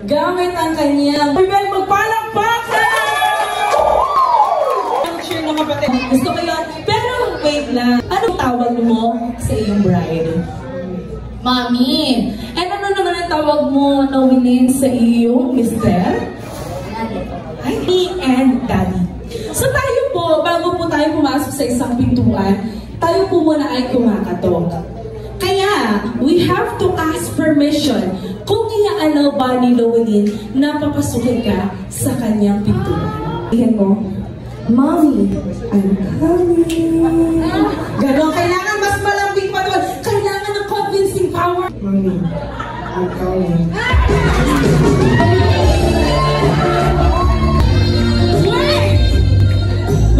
gamit ang kanyang bibel. Magpalakpakan! Ang cheer ng kapatid. Gusto ko yun. Pero wait lang. Anong tawag mo sa iyong bride? Mami. And ano naman ang tawag mo na winin sa iyong mister? Daddy and Daddy. So tayo po, bago po tayo pumasok sa isang pintuan, tayo po muna ay kumakatok. Kaya, we have to ask permission kung i-allow ba ni Llewellyn na papasukin ka sa kanyang pintuan. Iyan mo, Mommy, I'm coming. Ganon, kailangan mas malambing pa doon. Kailangan ng convincing power. Mommy, I'm coming.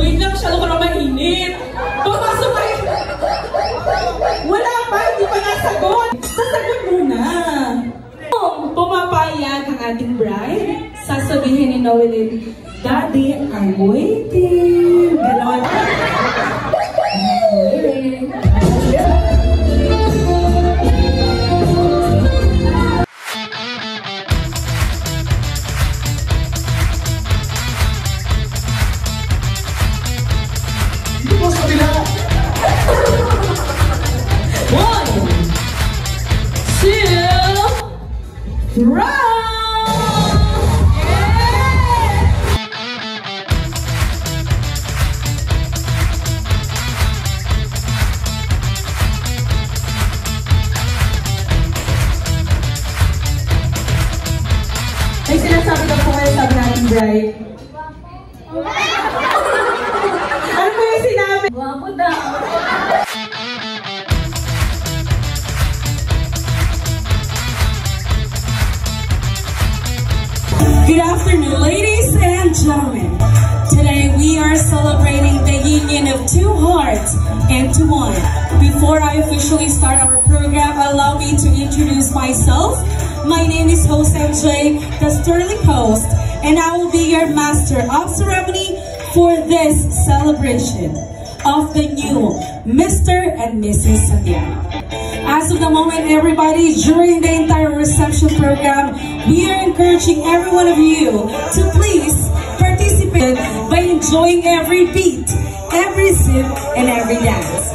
Wait lang, siya ko na mainit. Pumasok kayo. Wala pa, hindi pa nasagot. Sasagot muna. Kung pumapayag ang ating bride, sasabihin ni Llewellyn, Daddy, I'm waiting. Ganon. May sinasabi ka po kayo sabi natin, bride. Ano po yung sinabi? Wapo daw. Good afternoon, ladies and gentlemen. Today we are celebrating the union of two hearts into one. Before I officially start our program, allow me to introduce myself. My name is Host MJ, the Sterling Host, and I will be your master of ceremony for this celebration of the new Mr. and Mrs. Santiago. As of the moment, everybody, during the entire reception program, we are encouraging every one of you to please participate by enjoying every beat, every sip, and every dance.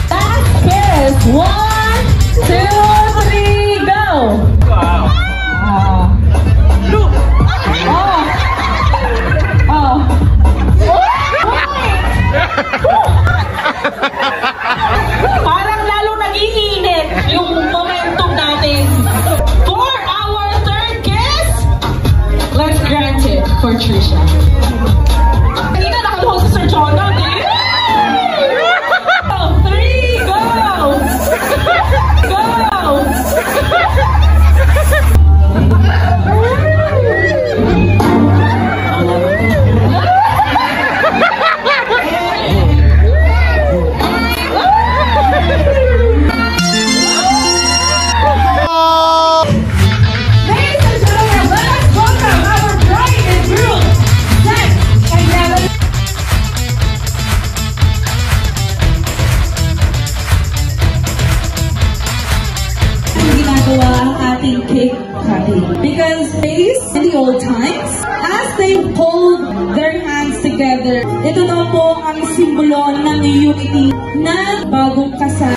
Last kiss. 1, 2, 3, go! Parang lalo nag-iinit yung momentum natin. For our third kiss, let's grant it for Trisha. Kanina nakaluho si Sir Jonah, eh? 3, go! Go! Because ladies, in the old times, as they hold their hands together, ito daw po ang simbolo ng unity ng bagong kasal.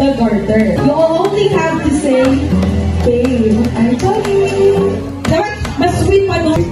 the garter. You only have to say, babe, I'm coming. Dapat mas sweet pa doon.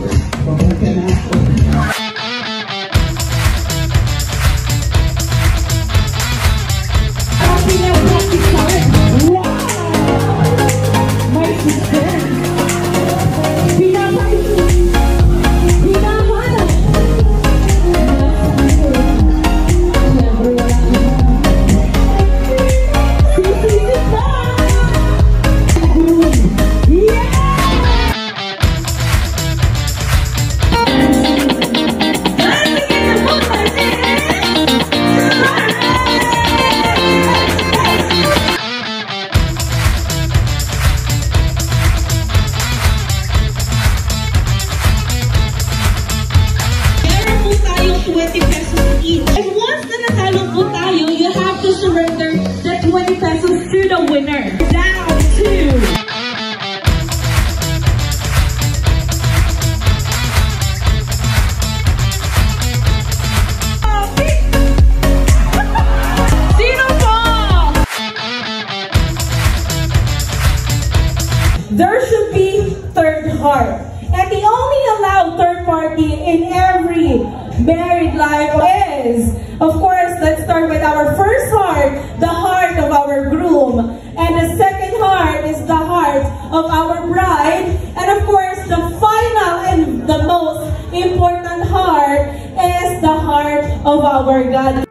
To the winner. Down to sino po? There should be third heart. And the only allowed third party in every married life is, of course, let's start with our first heart, the heart of our groom. And the second heart is the heart of our bride. And of course, the final and the most important heart is the heart of our God.